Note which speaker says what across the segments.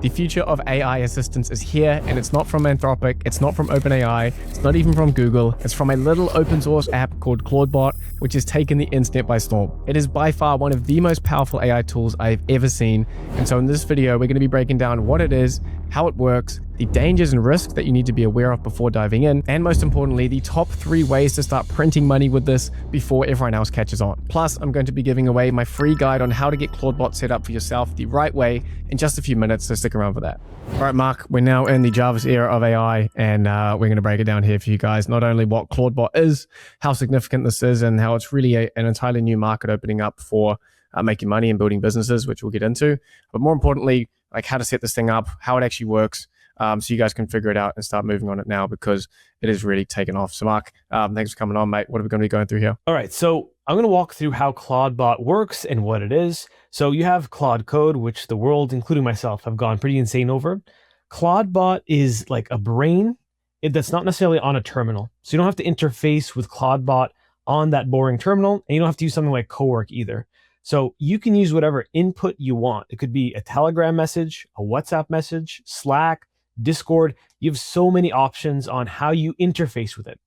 Speaker 1: The future of AI assistance is here, and it's not from Anthropic, it's not from OpenAI, it's not even from Google, it's from a little open source app called ClawdBot, which has taken the internet by storm. It is by far one of the most powerful AI tools I've ever seen, and so in this video, we're going to be breaking down what it is, how it works, the dangers and risks that you need to be aware of before diving in, and most importantly, the top 3 ways to start printing money with this before everyone else catches on. Plus, I'm going to be giving away my free guide on how to get ClawdBot set up for yourself the right way in just a few minutes, so stick around for that. All right, Mark, we're now in the Jarvis era of AI, and we're going to break it down here for you guys, not only what ClawdBot is, how significant this is, and how it's really an entirely new market opening up for making money and building businesses, which we'll get into, but more importantly, like how to set this thing up, how it actually works, so you guys can figure it out and start moving on it now because it is really taken off. So Mark, thanks for coming on, mate. What are we going to be going through here?
Speaker 2: All right, so I'm going to walk through how ClawdBot works and what it is. So you have Claude Code, which the world, including myself, have gone pretty insane over. ClawdBot is like a brain that's not necessarily on a terminal. So you don't have to interface with ClawdBot on that boring terminal, and you don't have to use something like Cowork either. So you can use whatever input you want. It could be a Telegram message, a WhatsApp message, Slack, Discord. You have so many options on how you interface with it.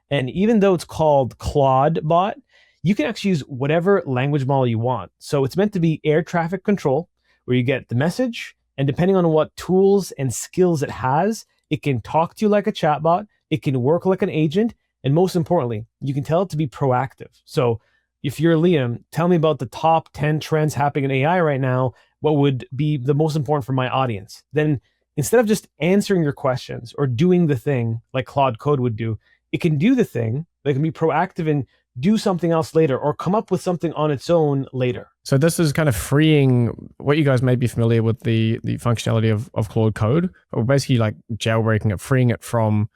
Speaker 2: And even though it's called ClawdBot, you can actually use whatever language model you want. So it's meant to be air traffic control, where you get the message, and depending on what tools and skills it has, it can talk to you like a chatbot, it can work like an agent, and most importantly, you can tell it to be proactive. So if you're Liam, tell me about the top 10 trends happening in AI right now. What would be the most important for my audience? Then instead of just answering your questions or doing the thing like Claude Code would do, it can do the thing, it can be proactive and do something else later or come up with something on its own later.
Speaker 1: So this is kind of freeing what you guys may be familiar with the functionality of Claude Code, but we're basically like jailbreaking it, freeing it from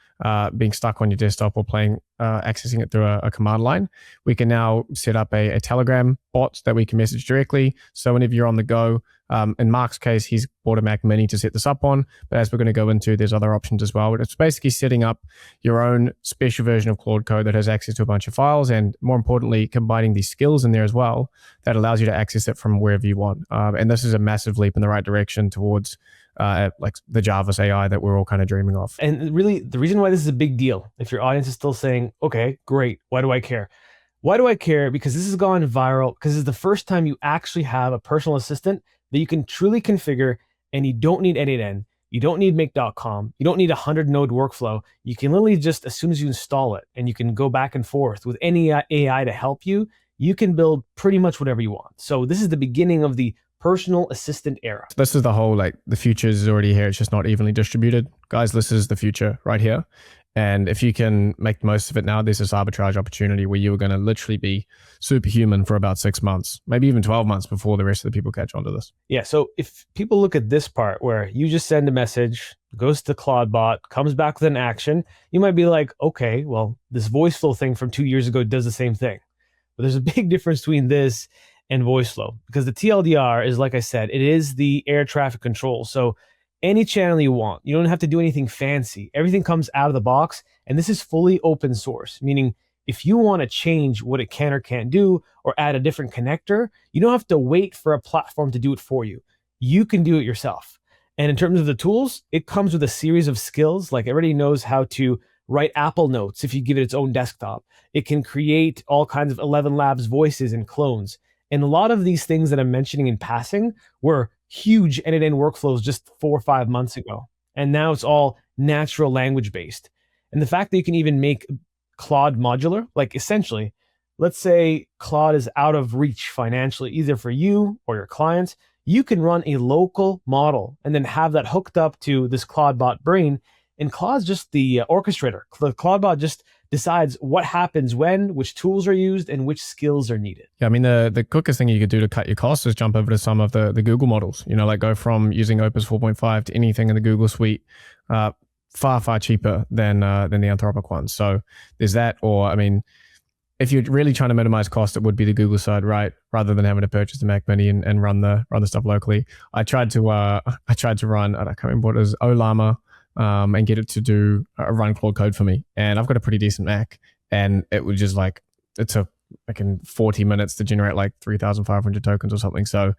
Speaker 1: being stuck on your desktop or accessing it through a command line. We can now set up a Telegram bot that we can message directly. So whenever you're on the go, in Mark's case, he's bought a Mac Mini to set this up on, but as we're going to go into, there's other options as well. But it's basically setting up your own special version of Claude Code that has access to a bunch of files, and more importantly, combining these skills in there as well that allows you to access it from wherever you want. And this is a massive leap in the right direction towards like the Jarvis AI that we're all kind of dreaming of.
Speaker 2: And really, the reason why this is a big deal, if your audience is still saying, okay, great, why do I care? Why do I care? Because this has gone viral, because it's the first time you actually have a personal assistant that you can truly configure, and you don't need end-to-end. You don't need make.com. You don't need a 100-node workflow. You can literally just, as soon as you install it, and you can go back and forth with any AI to help you, you can build pretty much whatever you want. So this is the beginning of the personal assistant era.
Speaker 1: This is the whole, like, the future is already here. It's just not evenly distributed. Guys, this is the future right here. And if you can make the most of it now, there's this arbitrage opportunity where you're going to literally be superhuman for about 6 months, maybe even 12 months before the rest of the people catch on to this.
Speaker 2: Yeah, so if people look at this part where you just send a message, goes to ClawdBot, comes back with an action, you might be like, okay, well, this voice flow thing from 2 years ago does the same thing. But there's a big difference between this and voice flow, because the TLDR is, like I said, it is the air traffic control. So any channel you want, you don't have to do anything fancy. Everything comes out of the box, and this is fully open source, meaning if you want to change what it can or can't do or add a different connector, you don't have to wait for a platform to do it for you. You can do it yourself. And in terms of the tools, it comes with a series of skills. Like everybody knows how to write Apple Notes if you give it its own desktop. It can create all kinds of 11 Labs voices and clones. And a lot of these things that I'm mentioning in passing were huge end-to-end workflows just 4 or 5 months ago. And now it's all natural language based. And the fact that you can even make Claude modular, like essentially, let's say Claude is out of reach financially, either for you or your clients, you can run a local model and then have that hooked up to this ClawdBot brain. And Claude's just the orchestrator. ClawdBot just decides what happens when, which tools are used, and which skills are needed.
Speaker 1: Yeah, I mean, the quickest thing you could do to cut your costs is jump over to some of the Google models. You know, like go from using Opus 4.5 to anything in the Google suite, far cheaper than the Anthropic ones. So there's that. Or, I mean, if you're really trying to minimize cost, it would be the Google side, right? Rather than having to purchase the Mac Mini and run the stuff locally. I tried to run, I can't remember what it is, Ollama, and get it to do run Claude Code for me. And I've got a pretty decent Mac, and it was just like, it's a like in 40 minutes to generate like 3,500 tokens or something. So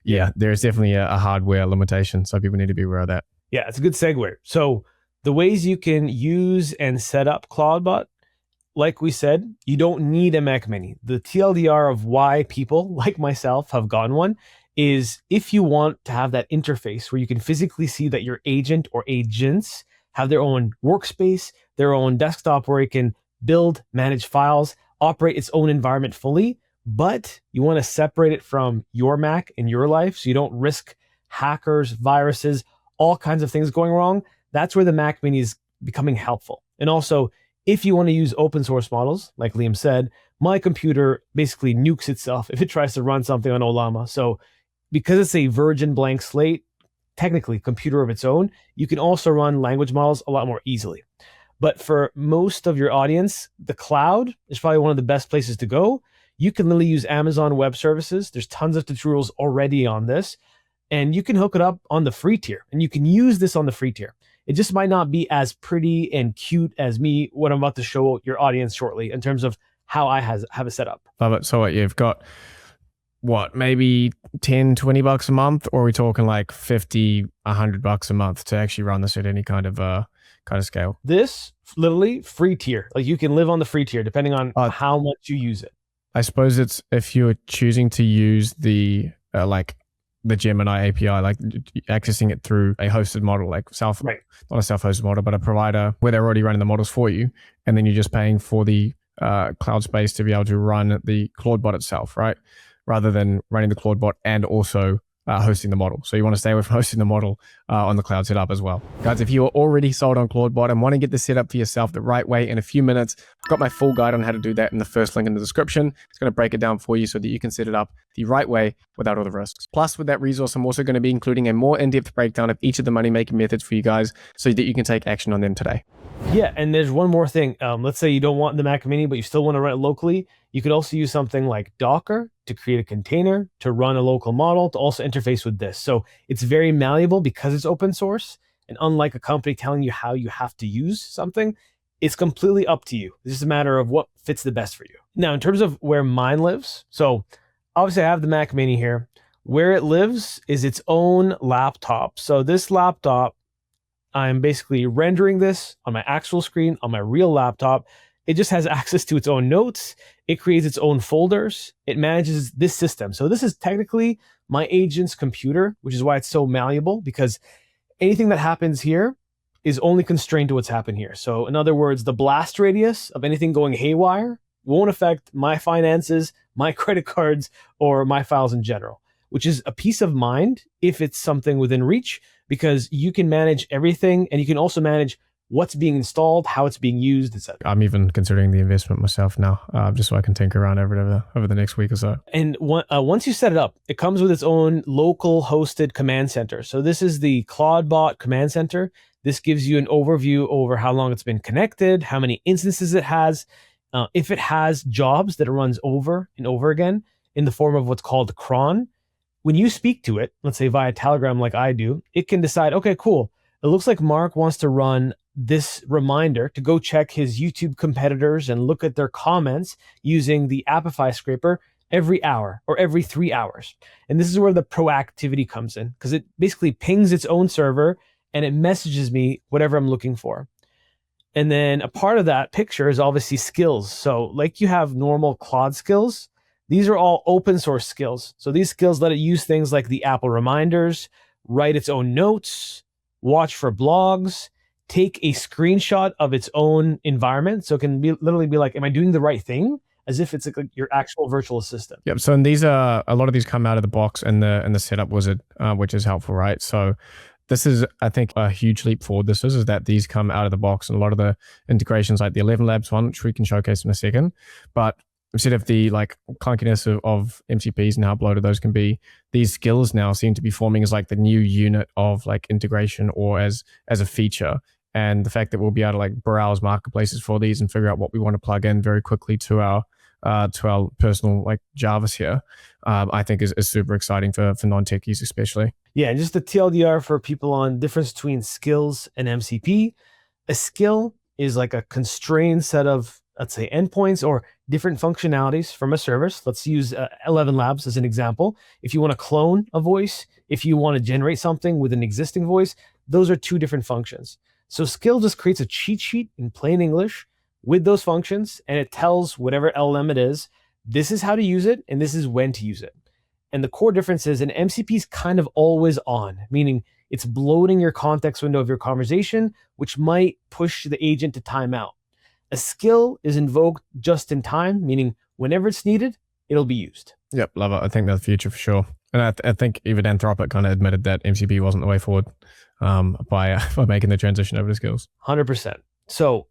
Speaker 1: yeah, there's definitely a hardware limitation. So people need to be aware of that.
Speaker 2: Yeah, it's a good segue. So the ways you can use and set up ClawdBot, like we said, you don't need a Mac Mini. The TLDR of why people like myself have gotten one is if you want to have that interface where you can physically see that your agent or agents have their own workspace, their own desktop where it can build, manage files, operate its own environment fully, but you want to separate it from your Mac in your life so you don't risk hackers, viruses, all kinds of things going wrong. That's where the Mac Mini is becoming helpful. And also, if you want to use open source models, like Liam said, my computer basically nukes itself if it tries to run something on Ollama. So because it's a virgin blank slate, technically computer of its own, you can also run language models a lot more easily. But for most of your audience, the cloud is probably one of the best places to go. You can literally use Amazon Web Services. There's tons of tutorials already on this. And you can hook it up on the free tier. And you can use this on the free tier. It just might not be as pretty and cute as what I'm about to show your audience shortly in terms of how I have it set up.
Speaker 1: Love it. So what, you've got maybe 10, 20 bucks a month, or are we talking like 50, 100 bucks a month to actually run this at any kind of scale?
Speaker 2: This literally free tier. Like you can live on the free tier depending on how much you use it.
Speaker 1: I suppose it's if you're choosing to use the Gemini API, like accessing it through a hosted model, like not a self-hosted model, but a provider where they're already running the models for you. And then you're just paying for the cloud space to be able to run the ClawdBot itself, right? Rather than running the ClawdBot and also hosting the model. So you want to stay away from hosting the model on the cloud setup as well. Guys, if you are already sold on ClawdBot and want to get this set up for yourself the right way in a few minutes, I've got my full guide on how to do that in the first link in the description. It's going to break it down for you so that you can set it up the right way without all the risks. Plus, with that resource, I'm also going to be including a more in-depth breakdown of each of the money-making methods for you guys so that you can take action on them today.
Speaker 2: Yeah, and there's one more thing. Let's say you don't want the Mac Mini, but you still want to run it locally. You could also use something like Docker to create a container, to run a local model, to also interface with this. So it's very malleable because it's open source. And unlike a company telling you how you have to use something, it's completely up to you. It's just a matter of what fits the best for you. Now, in terms of where mine lives, so obviously I have the Mac Mini here. Where it lives is its own laptop. So this laptop, I'm basically rendering this on my actual screen on my real laptop. It just has access to its own notes. It creates its own folders. It manages this system. So this is technically my agent's computer, which is why it's so malleable, because anything that happens here is only constrained to what's happened here. So in other words, the blast radius of anything going haywire won't affect my finances, my credit cards, or my files in general, which is a peace of mind if it's something within reach, because you can manage everything and you can also manage what's being installed, how it's being used, etc.
Speaker 1: I'm even considering the investment myself now, just so I can tinker around over the next week or so.
Speaker 2: And once you set it up, it comes with its own local hosted command center. So this is the ClawdBot command center. This gives you an overview over how long it's been connected, how many instances it has, if it has jobs that it runs over and over again in the form of what's called cron. When you speak to it, let's say via Telegram like I do, it can decide, okay, cool. It looks like Mark wants to run this reminder to go check his YouTube competitors and look at their comments using the Apify scraper every hour or every 3 hours. And this is where the proactivity comes in, because it basically pings its own server and it messages me whatever I'm looking for. And then a part of that picture is obviously skills. So like you have normal Claude skills, these are all open source skills. So these skills let it use things like the Apple reminders, write its own notes, watch for blogs, take a screenshot of its own environment. So it can literally be like, am I doing the right thing? As if it's like your actual virtual assistant.
Speaker 1: Yep. So and these are, a lot of these come out of the box in the setup wizard, which is helpful, right? So this is, I think, a huge leap forward. This is that these come out of the box, and a lot of the integrations, like the 11 Labs one, which we can showcase in a second. But instead of the like clunkiness of MCPs and how bloated those can be, these skills now seem to be forming as like the new unit of like integration or as a feature. And the fact that we'll be able to like browse marketplaces for these and figure out what we want to plug in very quickly to our personal like Javas here, I think is super exciting for non-techies especially.
Speaker 2: Yeah, and just the TLDR for people on difference between skills and MCP. A skill is like a constrained set of, let's say, endpoints or different functionalities from a service. Let's use 11 Labs as an example. If you want to clone a voice, if you want to generate something with an existing voice, those are two different functions. So Skill just creates a cheat sheet in plain English with those functions, and it tells whatever LLM it is, this is how to use it, and this is when to use it. And the core difference is an MCP is kind of always on, meaning it's bloating your context window of your conversation, which might push the agent to timeout. A skill is invoked just in time, meaning whenever it's needed, it'll be used.
Speaker 1: Yep, love it. I think that's the future for sure. And I think even Anthropic kind of admitted that MCP wasn't the way forward by making the transition over to skills.
Speaker 2: 100%. So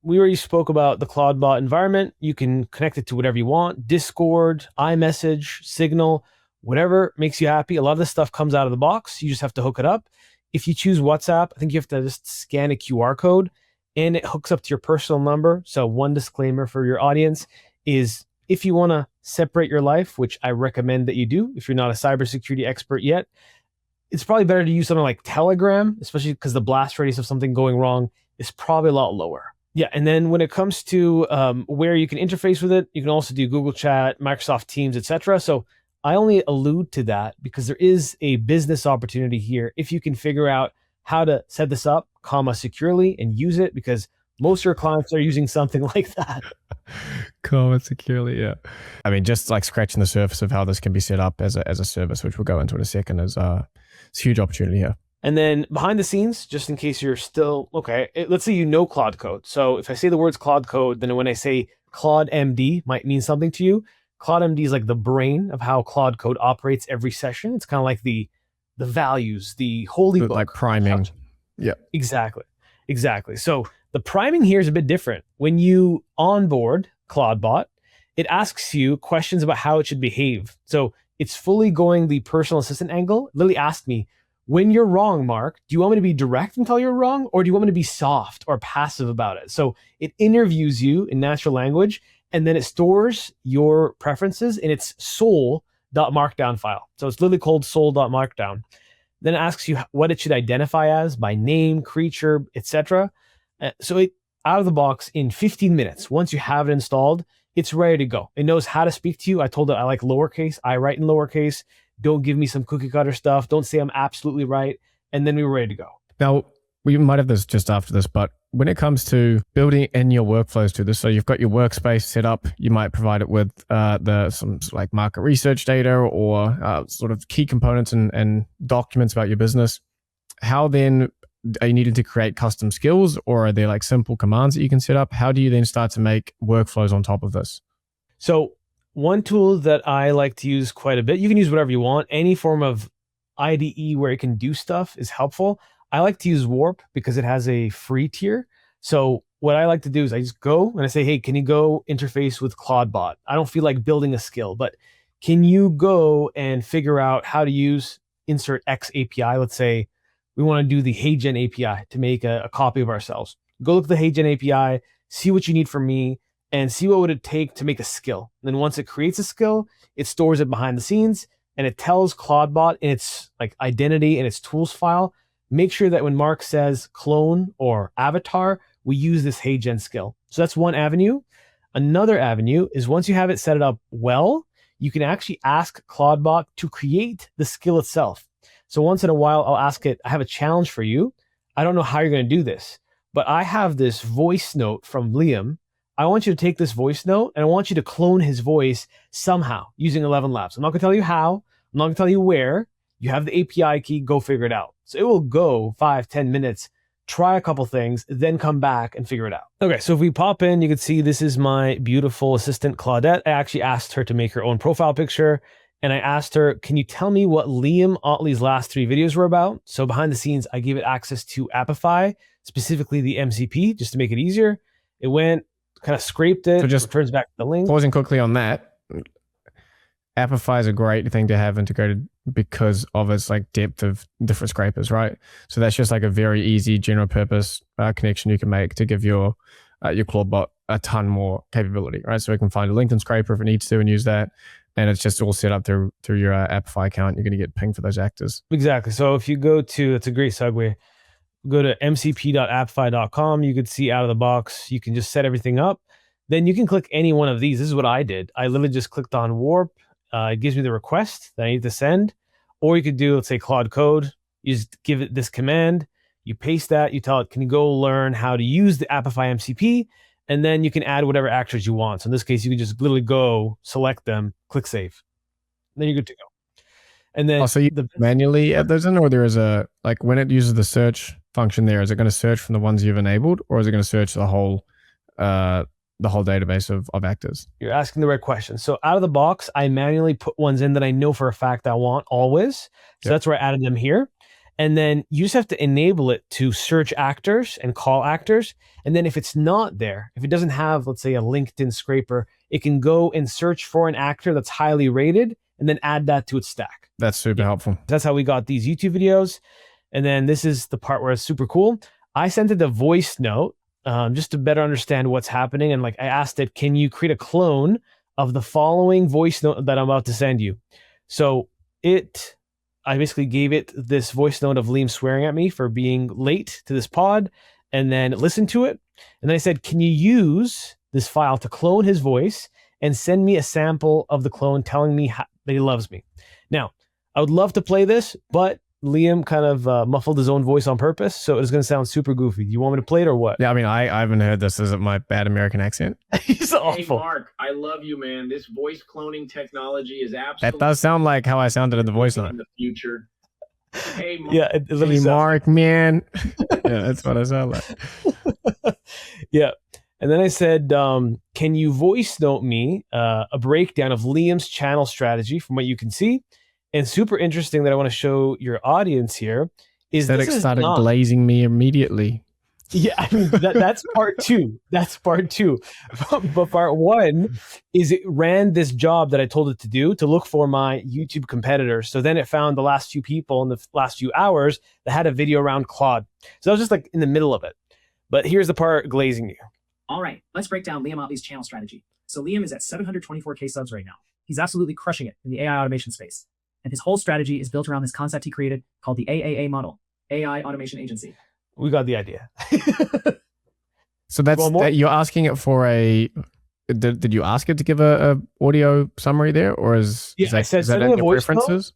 Speaker 2: we already spoke about the ClawdBot environment. You can connect it to whatever you want, Discord, iMessage, Signal, whatever makes you happy. A lot of this stuff comes out of the box. You just have to hook it up. If you choose WhatsApp, I think you have to just scan a QR code and it hooks up to your personal number. So one disclaimer for your audience is if you want to separate your life, which I recommend that you do, if you're not a cybersecurity expert yet, it's probably better to use something like Telegram, especially because the blast radius of something going wrong is probably a lot lower. Yeah, and then when it comes to where you can interface with it, you can also do Google Chat, Microsoft Teams, etc. So I only allude to that because there is a business opportunity here if you can figure out how to set this up, securely, and use it, because most of your clients are using something like that.
Speaker 1: Securely, yeah. I mean, just like scratching the surface of how this can be set up as a service, which we'll go into in a second, is it's a huge opportunity here.
Speaker 2: And then behind the scenes, just in case you're still, okay, let's say you know Claude Code. So if I say the words Claude Code, then when I say Claude MD might mean something to you. Claude MD is like the brain of how Claude Code operates every session. It's kind of like the values, the holy book.
Speaker 1: Like priming. Yeah.
Speaker 2: Exactly. So the priming here is a bit different. When you onboard ClawdBot, it asks you questions about how it should behave. So it's fully going the personal assistant angle. Lily asked me, when you're wrong, Mark, do you want me to be direct and tell you're wrong, or do you want me to be soft or passive about it? So it interviews you in natural language, and then it stores your preferences in its soul.markdown file. So it's literally called soul.markdown. Then it asks you what it should identify as by name, creature, etc. So it, out of the box in 15 minutes, once you have it installed, it's ready to go. It knows how to speak to you. I told it I like lowercase. I write in lowercase. Don't give me some cookie cutter stuff. Don't say I'm absolutely right. And then we were ready to go.
Speaker 1: Now, we might have this just after this, but when it comes to building in your workflows to this, so you've got your workspace set up, you might provide it with some like market research data or sort of key components and documents about your business. How then are you needing to create custom skills, or are there like simple commands that you can set up? How do you then start to make workflows on top of this?
Speaker 2: So one tool that I like to use quite a bit, you can use whatever you want. Any form of IDE where it can do stuff is helpful. I like to use Warp because it has a free tier. So what I like to do is I just go and I say, hey, can you go interface with ClawdBot? I don't feel like building a skill, but can you go and figure out how to use insert X API? Let's say we want to do the HeyGen API to make a copy of ourselves. Go look at the HeyGen API, see what you need from me, and see what would it take to make a skill. And then once it creates a skill, it stores it behind the scenes, and it tells ClawdBot in its like identity and its tools file, make sure that when Mark says clone or avatar, we use this HeyGen skill. So that's one avenue. Another avenue is once you have it set it up well, you can actually ask ClawdBot to create the skill itself. So once in a while, I'll ask it, I have a challenge for you. I don't know how you're going to do this, but I have this voice note from Liam. I want you to take this voice note and I want you to clone his voice somehow using 11 Labs. I'm not going to tell you how. I'm not going to tell you where. You have the API key, go figure it out. So it will go 5-10 minutes, try a couple things, then come back and figure it out. Okay, so if we pop in, you can see this is my beautiful assistant, Claudette. I actually asked her to make her own profile picture. And I asked her, can you tell me what Liam Ottley's last 3 videos were about? So behind the scenes, I gave it access to Appify, specifically the MCP, just to make it easier. It went, kind of scraped it, so just returns back the link.
Speaker 1: Pausing quickly on that, Appify is a great thing to have integrated because of its like depth of different scrapers, right? So that's just like a very easy general purpose connection you can make to give your ClawdBot a ton more capability, right? So it can find a LinkedIn scraper if it needs to and use that. And it's just all set up through your Appify account. You're going to get pinged for those actors.
Speaker 2: Exactly. So if you go to, that's a great segue, go to mcp.appify.com. You could see out of the box, you can just set everything up. then you can click any one of these. This is what I did. I literally just clicked on warp. It gives me the request that I need to send. Or you could do, let's say, Claude Code. You just give it this command. You paste that. You tell it, can you go learn how to use the Appify MCP? And then you can add whatever actors you want. So in this case, you can just literally go, select them, click save. Then you're good to go. And then
Speaker 1: so you manually add those in, or there is a, like when it uses the search function there, is it going to search from the ones you've enabled, or is it going to search the whole database of actors?
Speaker 2: You're asking the right question. So out of the box, I manually put ones in that I know for a fact I want always. So that's where I added them here. And then you just have to enable it to search actors and call actors. And then if it's not there, if it doesn't have, let's say, a LinkedIn scraper, it can go and search for an actor that's highly rated and then add that to its stack.
Speaker 1: That's super helpful.
Speaker 2: That's how we got these YouTube videos. And then this is the part where it's super cool. I sent it a voice note just to better understand what's happening. And like I asked it, can you create a clone of the following voice note that I'm about to send you? So I basically gave it this voice note of Liam swearing at me for being late to this pod, and then listened to it. And then I said, can you use this file to clone his voice and send me a sample of the clone telling me that he loves me? Now, I would love to play this, but Liam kind of muffled his own voice on purpose, so it's going to sound super goofy. Do you want me to play it or what?
Speaker 1: Yeah, I mean, I haven't heard this. Is it my bad American accent?
Speaker 2: He's awful.
Speaker 3: Hey, Mark, I love you, man. This voice cloning technology is absolutely...
Speaker 1: That does sound like how I sounded in the voice note.
Speaker 3: In the future. Hey, Mark.
Speaker 2: Yeah, it literally sounds
Speaker 1: Mark, man. Yeah, that's what I sound like.
Speaker 2: Yeah. And then I said, can you voice note me a breakdown of Liam's channel strategy from what you can see? And super interesting that I want to show your audience here is
Speaker 1: that it started glazing me immediately.
Speaker 2: Yeah, I mean, that's part two. That's part two. But part one is it ran this job that I told it to do to look for my YouTube competitors. So then it found the last few people in the last few hours that had a video around Claude. So I was just like in the middle of it. But here's the part glazing you.
Speaker 4: All right, let's break down Liam Ottley's channel strategy. So Liam is at 724K subs right now. He's absolutely crushing it in the AI automation space. And his whole strategy is built around this concept he created called the AAA model, AI Automation Agency.
Speaker 2: We got the idea.
Speaker 1: So that you're asking it for a... Did you ask it to give a audio summary there, or is that in your preferences?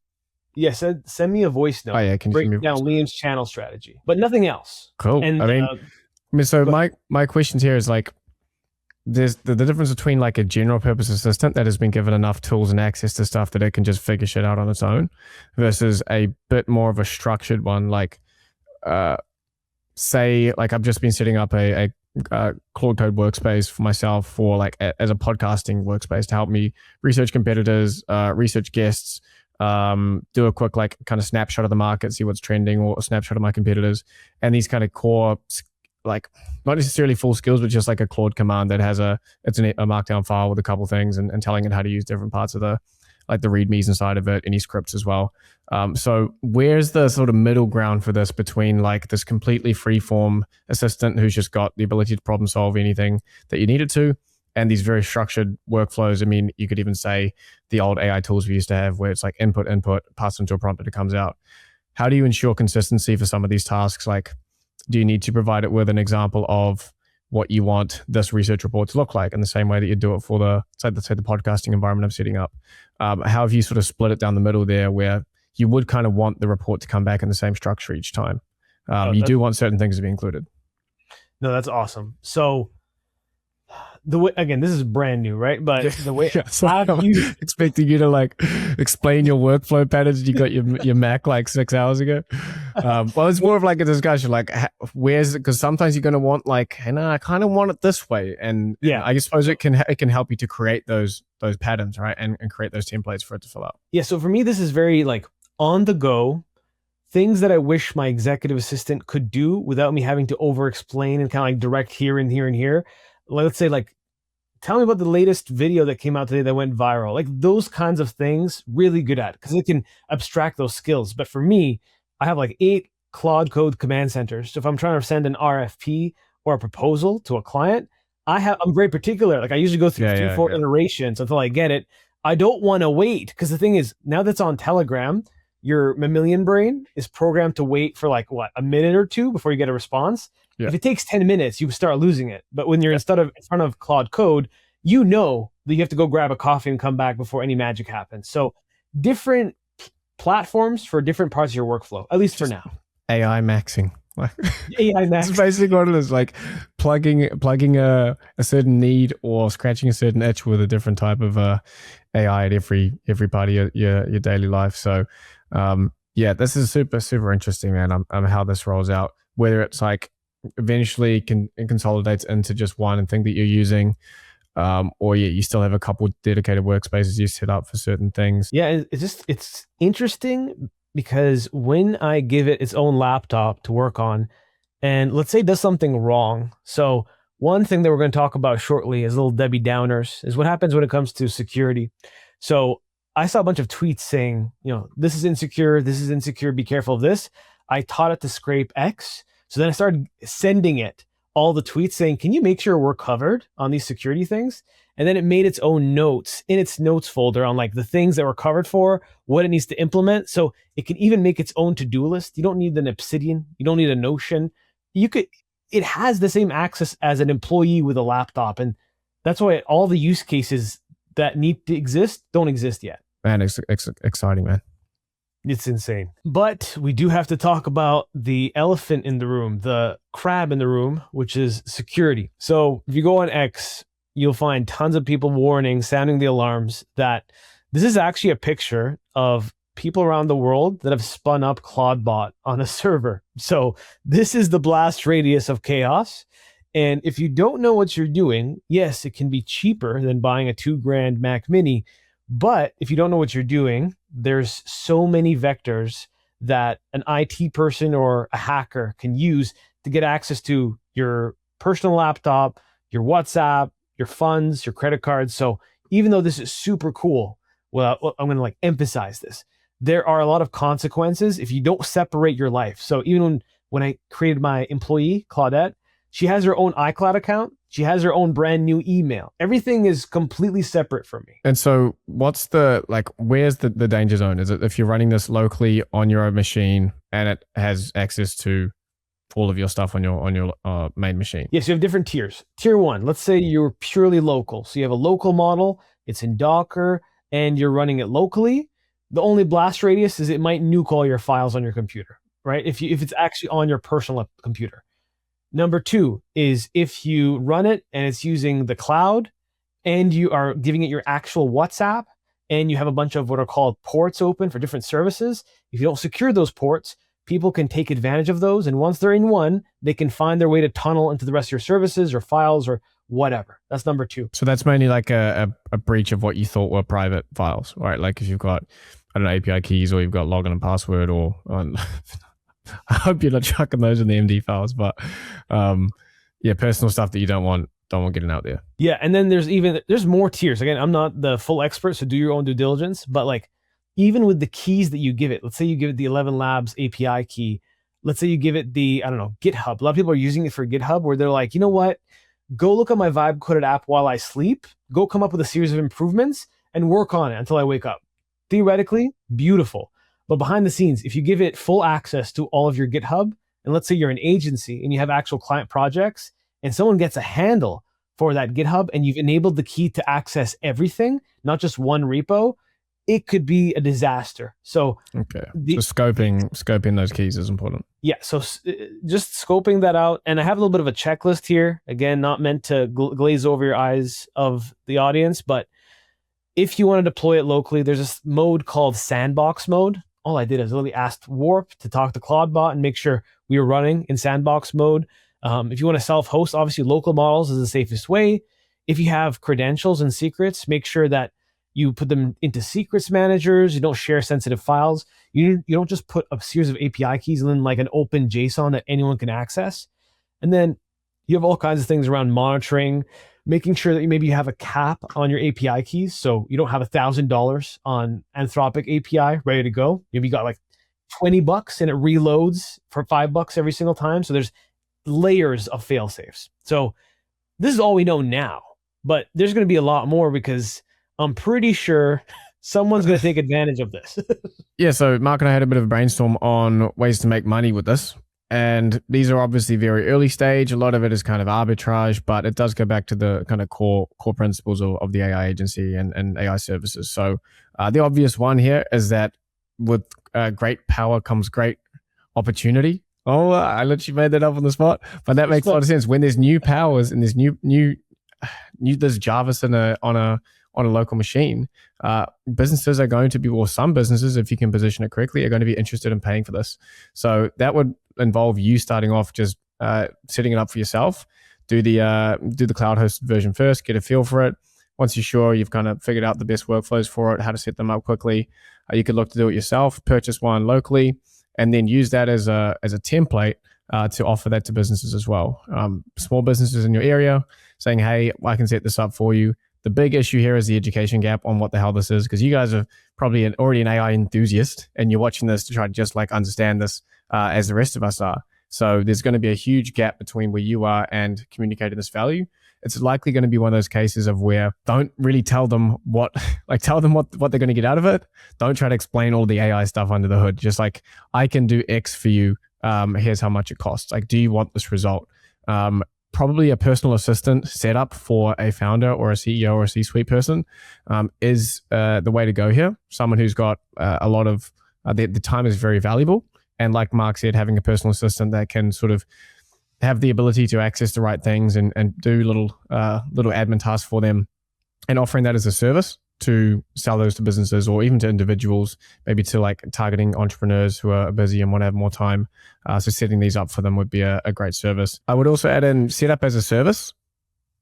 Speaker 2: Yeah, send me a voice note.
Speaker 1: Oh yeah, can you
Speaker 2: break down Liam's channel strategy, but nothing else.
Speaker 1: Cool.
Speaker 2: And,
Speaker 1: I mean, so my questions here is like, there's the difference between like a general purpose assistant that has been given enough tools and access to stuff that it can just figure shit out on its own, versus a bit more of a structured one. Like, say, like I've just been setting up a Claude Code workspace for myself for like as a podcasting workspace to help me research competitors, research guests, do a quick like kind of snapshot of the market, see what's trending, or a snapshot of my competitors, and these kind of core, like not necessarily full skills, but just like a Claude command that has a markdown file with a couple things and telling it how to use different parts of the readmes inside of it, any scripts as well. So where's the sort of middle ground for this between like this completely freeform assistant who's just got the ability to problem solve anything that you need it to, and these very structured workflows? I mean, you could even say the old AI tools we used to have where it's like input, pass into a prompt and it comes out. How do you ensure consistency for some of these tasks? Like, do you need to provide it with an example of what you want this research report to look like in the same way that you do it for the podcasting environment I'm setting up? How have you sort of split it down the middle there where you would kind of want the report to come back in the same structure each time? You do want certain things to be included.
Speaker 2: No, that's awesome. So the way, again, this is brand new, right? But the way
Speaker 1: I'm expecting you to like explain your workflow patterns you got your Mac like 6 hours ago. Well, it's more of like a discussion, like where's it? Because sometimes you're going to want like, hey, no, I kind of want it this way, and
Speaker 2: yeah,
Speaker 1: I suppose it can help you to create those patterns, right, and create those templates for it to fill out. Yeah.
Speaker 2: So for me, this is very like on the go things that I wish my executive assistant could do without me having to over explain and kind of like direct here and here and here. Let's say like, tell me about the latest video that came out today that went viral. Like those kinds of things, really good at, because it can abstract those skills. But for me, I have like 8 Claude Code command centers. So if I'm trying to send an RFP or a proposal to a client, I'm very particular. Like I usually go through 3-4 iterations until I get it. I don't want to wait, because the thing is, now that's on Telegram, your mammalian brain is programmed to wait for like what, a minute or two before you get a response.
Speaker 1: Yeah.
Speaker 2: If it takes 10 minutes, you start losing it. But when you're in front of Claude Code, you know that you have to go grab a coffee and come back before any magic happens. So different platforms for different parts of your workflow, at least for now.
Speaker 1: AI maxing.
Speaker 2: AI max.
Speaker 1: It's basically what it is, like plugging a certain need or scratching a certain itch with a different type of AI at every part of your daily life. So yeah, this is super interesting, man. How this rolls out, whether it's like eventually consolidates into just one thing that you're using, or you still have a couple dedicated workspaces you set up for certain things.
Speaker 2: Yeah, it's interesting because when I give it its own laptop to work on, and let's say it does something wrong. So one thing that we're going to talk about shortly is little Debbie Downers, is what happens when it comes to security. So I saw a bunch of tweets saying, this is insecure, be careful of this. I taught it to scrape X. So then I started sending it all the tweets saying, can you make sure we're covered on these security things? And then it made its own notes in its notes folder on like the things that we're covered for, what it needs to implement. So it can even make its own to-do list. You don't need an Obsidian. You don't need a Notion. It has the same access as an employee with a laptop. And that's why all the use cases that need to exist don't exist yet.
Speaker 1: Man, it's exciting, man.
Speaker 2: It's insane. But we do have to talk about the elephant in the room, the crab in the room, which is security. So if you go on X, you'll find tons of people sounding the alarms that this is actually a picture of people around the world that have spun up ClawdBot on a server. So this is the blast radius of chaos. And if you don't know what you're doing, yes, it can be cheaper than buying a $2,000 Mac Mini. But if you don't know what you're doing, there's so many vectors that an IT person or a hacker can use to get access to your personal laptop, your WhatsApp, your funds, your credit cards. So even though this is super cool, well, I'm going to emphasize this. There are a lot of consequences if you don't separate your life. So even when I created my employee, Claudette, she has her own iCloud account. She has her own brand new email. Everything is completely separate from me.
Speaker 1: And so where's the danger zone? Is it if you're running this locally on your own machine and it has access to all of your stuff on your main machine?
Speaker 2: Yes, you have different tiers. Tier 1, let's say you're purely local. So you have a local model, it's in Docker, and you're running it locally. The only blast radius is it might nuke all your files on your computer, right? If it's actually on your personal computer. Number 2 is if you run it and it's using the cloud and you are giving it your actual WhatsApp and you have a bunch of what are called ports open for different services. If you don't secure those ports, people can take advantage of those. And once they're in one, they can find their way to tunnel into the rest of your services or files or whatever. That's number 2.
Speaker 1: So that's mainly like a breach of what you thought were private files, right? Like if you've got, I don't know, API keys or you've got login and password or... I hope you're not chucking those in the MD files, but personal stuff that you don't want getting out there.
Speaker 2: Yeah, and then there's more tiers. Again, I'm not the full expert, so do your own due diligence. But even with the keys that you give it, let's say you give it the 11 Labs API key. Let's say you give it the, I don't know, GitHub. A lot of people are using it for GitHub where they're like, you know what? Go look at my Vibe coded app while I sleep. Go come up with a series of improvements and work on it until I wake up. Theoretically, beautiful. But behind the scenes, if you give it full access to all of your GitHub, and let's say you're an agency and you have actual client projects, and someone gets a handle for that GitHub and you've enabled the key to access everything, not just one repo, it could be a disaster. So
Speaker 1: so scoping those keys is important.
Speaker 2: Yeah, so just scoping that out. And I have a little bit of a checklist here. Again, not meant to glaze over your eyes of the audience, but if you want to deploy it locally, there's this mode called sandbox mode. All I did is literally asked Warp to talk to ClawdBot and make sure we were running in sandbox mode. If you want to self-host, obviously local models is the safest way. If you have credentials and secrets, make sure that you put them into secrets managers. You don't share sensitive files. You don't just put a series of API keys and then like an open JSON that anyone can access. And then you have all kinds of things around monitoring, making sure that you have a cap on your API keys. So you don't have $1,000 on Anthropic API ready to go. Maybe you got like $20 and it reloads for $5 every single time. So there's layers of fail safes. So this is all we know now, but there's going to be a lot more because I'm pretty sure someone's going to take advantage of this.
Speaker 1: Yeah, so Mark and I had a bit of a brainstorm on ways to make money with this. And these are obviously very early stage. A lot of it is kind of arbitrage, but it does go back to the kind of core principles of the AI agency and AI services. So the obvious one here is that with great power comes great opportunity. Oh, I literally made that up on the spot, but that makes a lot of sense. When there's new powers and there's there's Jarvis on a local machine, businesses are going to be, or some businesses, if you can position it correctly, are going to be interested in paying for this. So that would involve you starting off just setting it up for yourself. Do the cloud hosted version first, get a feel for it. Once you're sure you've kind of figured out the best workflows for it, how to set them up quickly, you could look to do it yourself, purchase one locally, and then use that as a template to offer that to businesses as well. Small businesses in your area saying, hey, I can set this up for you. The big issue here is the education gap on what the hell this is, because you guys are probably already an AI enthusiast and you're watching this to try to just like understand this as the rest of us are. So there's going to be a huge gap between where you are and communicating this value. It's likely going to be one of those cases of where don't really tell them what they're going to get out of it. Don't try to explain all the AI stuff under the hood. Just like, I can do X for you. Here's how much it costs. Like, do you want this result? Probably a personal assistant setup for a founder or a CEO or a C-suite person is the way to go here. Someone who's got a lot of, the time is very valuable. And like Mark said, having a personal assistant that can sort of have the ability to access the right things and do little admin tasks for them, and offering that as a service to sell those to businesses or even to individuals, maybe to like targeting entrepreneurs who are busy and want to have more time. So setting these up for them would be a great service. I would also add in setup as a service,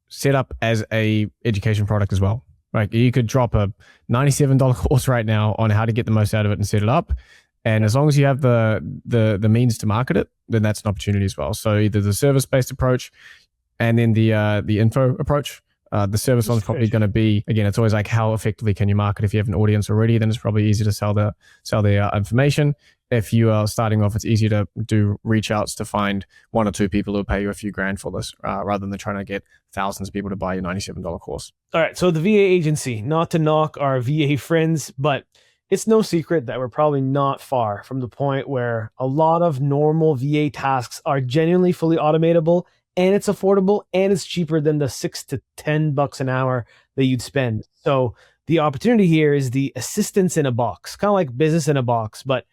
Speaker 1: setup as a education product as well. Like, you could drop a $97 course right now on how to get the most out of it and set it up. And as long as you have the means to market it, then that's an opportunity as well. So either the service-based approach and then the info approach. The service one's probably going to be, again, it's always like, how effectively can you market? If you have an audience already, then it's probably easy to sell the information. If you are starting off, it's easier to do reach outs to find one or two people who will pay you a few grand for this, rather than trying to get thousands of people to buy your $97 course.
Speaker 2: All right, so the VA agency, not to knock our VA friends, but it's no secret that we're probably not far from the point where a lot of normal VA tasks are genuinely fully automatable, and it's affordable, and it's cheaper than the $6 to $10 an hour that you'd spend. So the opportunity here is the assistance in a box, kind of like business in a box. But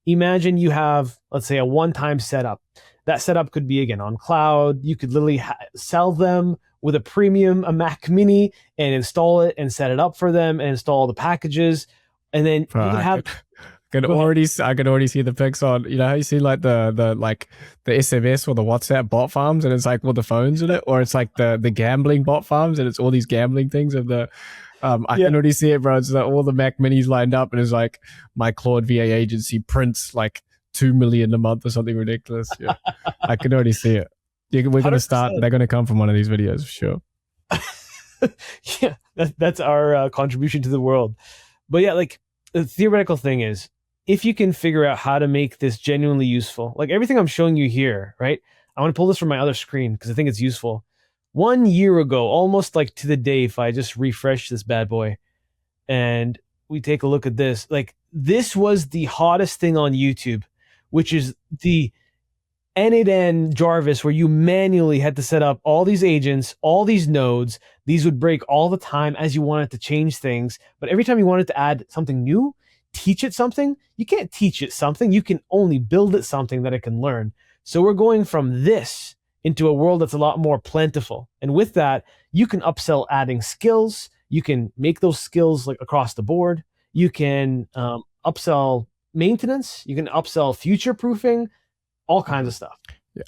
Speaker 2: imagine you have, let's say, a one-time setup. That setup could be, again, on cloud. You could literally sell them with a premium, a Mac Mini, and install it and set it up for them and install the packages. And then you can have...
Speaker 1: I can already see the pics on, you know how you see like the SMS or the WhatsApp bot farms, and it's like all the phones in it, or it's like the gambling bot farms, and it's all these gambling things of the I can already see it, bro. It's like all the Mac Minis lined up, and it's like my Claude VA agency prints like 2 million a month or something ridiculous. Yeah, I can already see it. We're going to start. They're going to come from one of these videos for sure.
Speaker 2: Yeah, that's our contribution to the world. But yeah, like the theoretical thing is, if you can figure out how to make this genuinely useful, like everything I'm showing you here, right? I want to pull this from my other screen because I think it's useful. 1 year ago, almost like to the day, if I just refresh this bad boy and we take a look at this, like this was the hottest thing on YouTube, which is the end-to-end Jarvis, where you manually had to set up all these agents, all these nodes. These would break all the time as you wanted to change things. But every time you wanted to add something new, teach it something, you can't teach it something. You can only build it something that it can learn. So we're going from this into a world that's a lot more plentiful. And with that, you can upsell adding skills. You can make those skills like across the board. You can upsell maintenance. You can upsell future proofing, all kinds of stuff.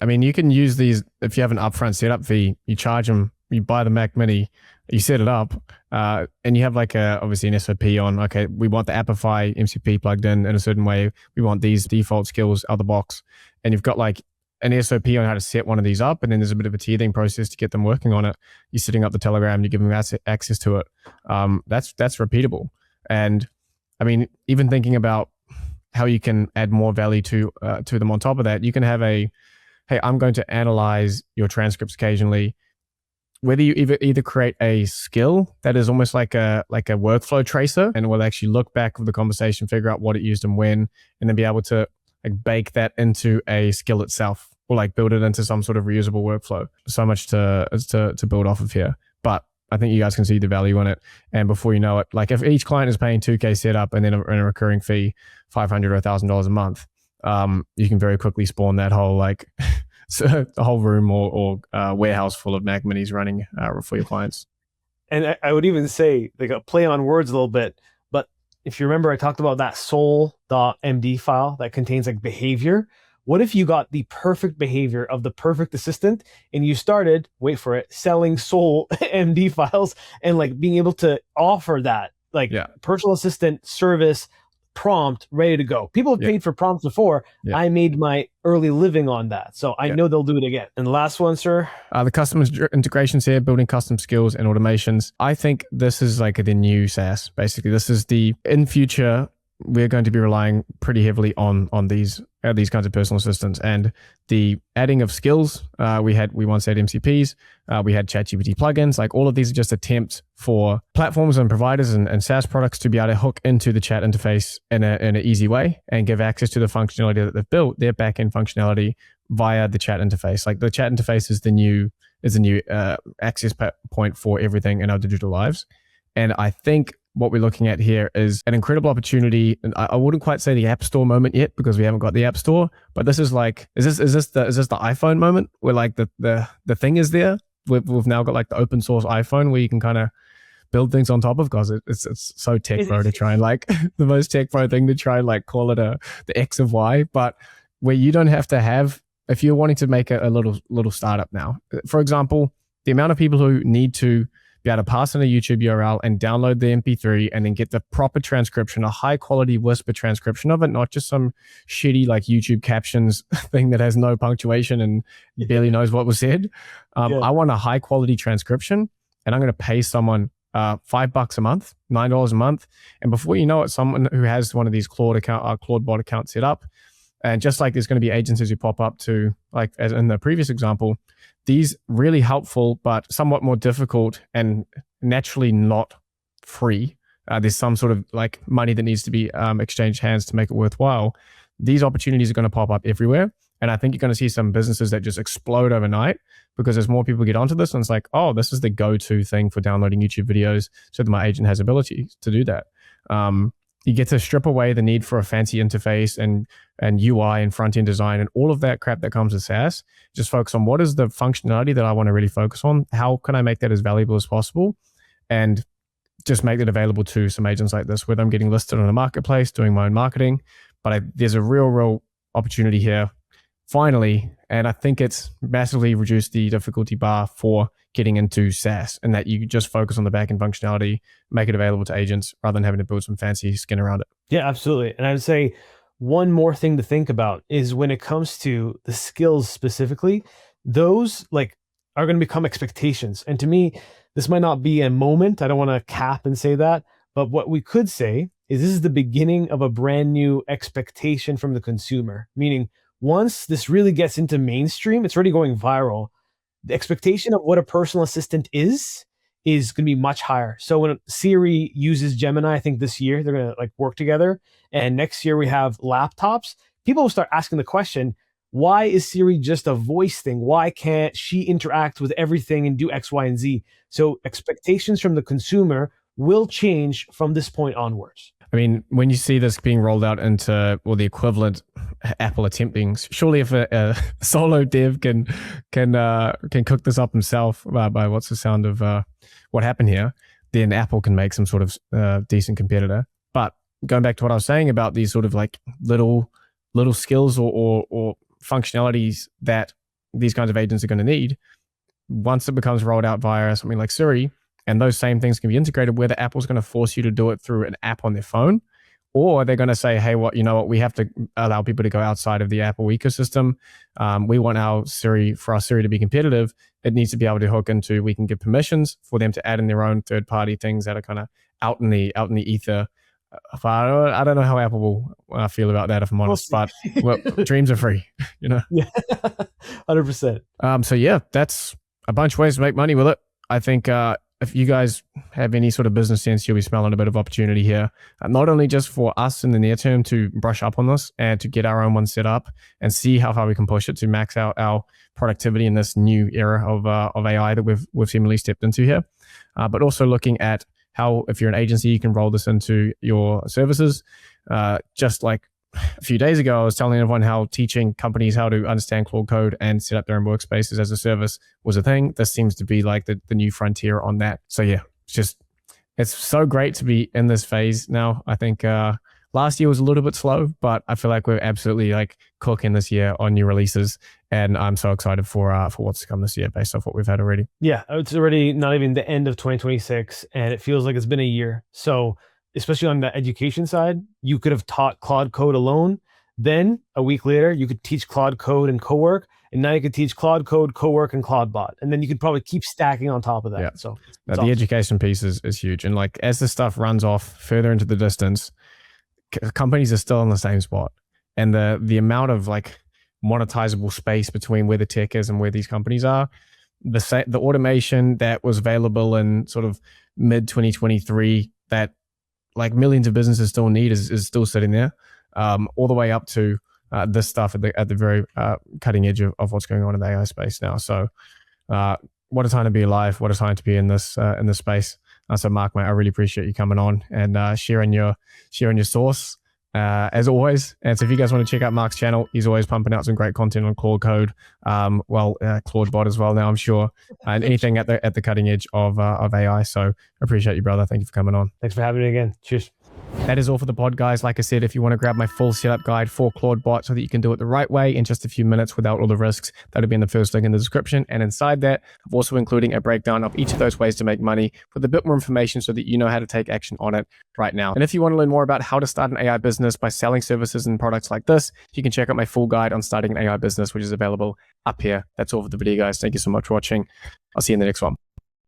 Speaker 1: I mean, you can use these if you have an upfront setup fee. You charge them, you buy the Mac Mini, you set it up, and you have like obviously an SOP on, okay, we want the Appify MCP plugged in a certain way. We want these default skills out of the box. And you've got like an SOP on how to set one of these up. And then there's a bit of a teething process to get them working on it. You're setting up the Telegram, you give them access to it. That's repeatable. And I mean, even thinking about how you can add more value to them on top of that, you can have hey, I'm going to analyze your transcripts occasionally. whether you either create a skill that is almost like a workflow tracer and will actually look back of the conversation, figure out what it used and when, and then be able to like bake that into a skill itself, or like build it into some sort of reusable workflow. So much to build off of here. But I think you guys can see the value in it. And before you know it, like if each client is paying $2,000 setup and then a recurring fee, $500 or $1,000 a month, you can very quickly spawn that whole like the whole room or warehouse full of Mac Minis running for your clients.
Speaker 2: And I would even say, like, a play on words a little bit, but if you remember, I talked about that soul.md file that contains like behavior. What if you got the perfect behavior of the perfect assistant and you started, wait for it, selling soul MD files and like being able to offer that like personal assistant service prompt ready to go. People have paid for prompts before. I made my early living on that. So I know they'll do it again. And the last one, sir?
Speaker 1: The custom integrations here, building custom skills and automations. I think this is like the new SaaS. Basically, this is in future, we're going to be relying pretty heavily on these kinds of personal assistants, and the adding of skills. We once had MCPs, we had ChatGPT plugins. Like all of these are just attempts for platforms and providers and SaaS products to be able to hook into the chat interface in an easy way and give access to the functionality that they've built, their backend functionality via the chat interface. Like the chat interface is the new access point for everything in our digital lives, and I think what we're looking at here is an incredible opportunity. And I wouldn't quite say the App Store moment yet because we haven't got the App Store, but this is like, is this the iPhone moment where like the thing is there? We've now got like the open source iPhone where you can kind of build things on top of, because it's so tech bro to try and like the most tech bro thing to try and like call it the X of Y, but where you don't have to have, if you're wanting to make a little startup now, for example, the amount of people who need to be able to pass in a YouTube URL and download the MP3 and then get the proper transcription, a high quality whisper transcription of it, not just some shitty like YouTube captions thing that has no punctuation and barely knows what was said. I want a high quality transcription, and I'm going to pay someone $5 a month, $9 a month. And before you know it, someone who has one of these ClawdBot accounts set up, and just like there's going to be agencies who pop up to, like as in the previous example, these really helpful but somewhat more difficult and naturally not free. There's some sort of like money that needs to be exchanged hands to make it worthwhile. These opportunities are going to pop up everywhere. And I think you're going to see some businesses that just explode overnight because as more people get onto this, and it's like, oh, this is the go-to thing for downloading YouTube videos so that my agent has ability to do that. You get to strip away the need for a fancy interface and UI and front-end design and all of that crap that comes with SaaS. Just focus on what is the functionality that I want to really focus on. How can I make that as valuable as possible? And just make it available to some agents like this, whether I'm getting listed on a marketplace, doing my own marketing. But there's a real opportunity here, finally. And I think it's massively reduced the difficulty bar for getting into SaaS, and that you just focus on the backend functionality, make it available to agents rather than having to build some fancy skin around it.
Speaker 2: Yeah, absolutely. And I would say one more thing to think about is when it comes to the skills specifically, those like are going to become expectations. And to me, this might not be a moment. I don't want to cap and say that, but what we could say is this is the beginning of a brand new expectation from the consumer, meaning once this really gets into mainstream, it's already going viral. The expectation of what a personal assistant is going to be much higher. So when Siri uses Gemini, I think this year they're going to like work together, and next year we have laptops. People will start asking the question, why is Siri just a voice thing? Why can't she interact with everything and do X, Y, and Z? So expectations from the consumer will change from this point onwards.
Speaker 1: I mean, when you see this being rolled out into, well, the equivalent Apple attempting, surely if a solo dev can cook this up himself by what's the sound of what happened here, then Apple can make some sort of decent competitor. But going back to what I was saying about these sort of like little skills or functionalities that these kinds of agents are going to need, once it becomes rolled out via something like Siri, and those same things can be integrated, whether Apple's going to force you to do it through an app on their phone, or they're going to say, hey, we have to allow people to go outside of the Apple ecosystem. We want our Siri to be competitive. It needs to be able to hook into, we can give permissions for them to add in their own third-party things that are kind of out in the ether. I don't know how Apple will feel about that, if I'm honest, but dreams are free,
Speaker 2: Yeah, 100%.
Speaker 1: So yeah, that's a bunch of ways to make money with it. I think if you guys have any sort of business sense, you'll be smelling a bit of opportunity here. Not only just for us in the near term to brush up on this and to get our own one set up and see how far we can push it to max out our productivity in this new era of AI that we've seemingly stepped into here, but also looking at how, if you're an agency, you can roll this into your services. Just like a few days ago, I was telling everyone how teaching companies how to understand Claude Code and set up their own workspaces as a service was a thing. This seems to be like the new frontier on that. So yeah, it's so great to be in this phase now. I think last year was a little bit slow, but I feel like we're absolutely like cooking this year on new releases. And I'm so excited for what's to come this year based off what we've had already.
Speaker 2: Yeah, it's already not even the end of 2026, and it feels like it's been a year. So especially on the education side, you could have taught Claude Code alone. Then a week later, you could teach Claude Code and Cowork. And now you could teach Claude Code, Cowork, and ClawdBot. And then you could probably keep stacking on top of that.
Speaker 1: Yeah.
Speaker 2: So
Speaker 1: the education piece is huge. And like as this stuff runs off further into the distance, companies are still in the same spot. And the amount of like monetizable space between where the tech is and where these companies are, the automation that was available in sort of mid 2023 that like millions of businesses still need is still sitting there, all the way up to this stuff at the very cutting edge of what's going on in the AI space now. So what a time to be alive, what a time to be in this space. So Mark, mate, I really appreciate you coming on and sharing your source as always. And so if you guys want to check out Mark's channel, he's always pumping out some great content on Claude Code, ClawdBot as well now, I'm sure, and anything at the cutting edge of AI. So I appreciate you, brother. Thank you for coming on.
Speaker 2: Thanks for having me again. Cheers.
Speaker 1: That is all for the pod, guys. Like I said, if you want to grab my full setup guide for ClawdBot so that you can do it the right way in just a few minutes without all the risks, that'll be in the first link in the description. And inside that, I'm also including a breakdown of each of those ways to make money with a bit more information so that you know how to take action on it right now. And if you want to learn more about how to start an AI business by selling services and products like this, you can check out my full guide on starting an AI business, which is available up here. That's all for the video, guys. Thank you so much for watching. I'll see you in the next one.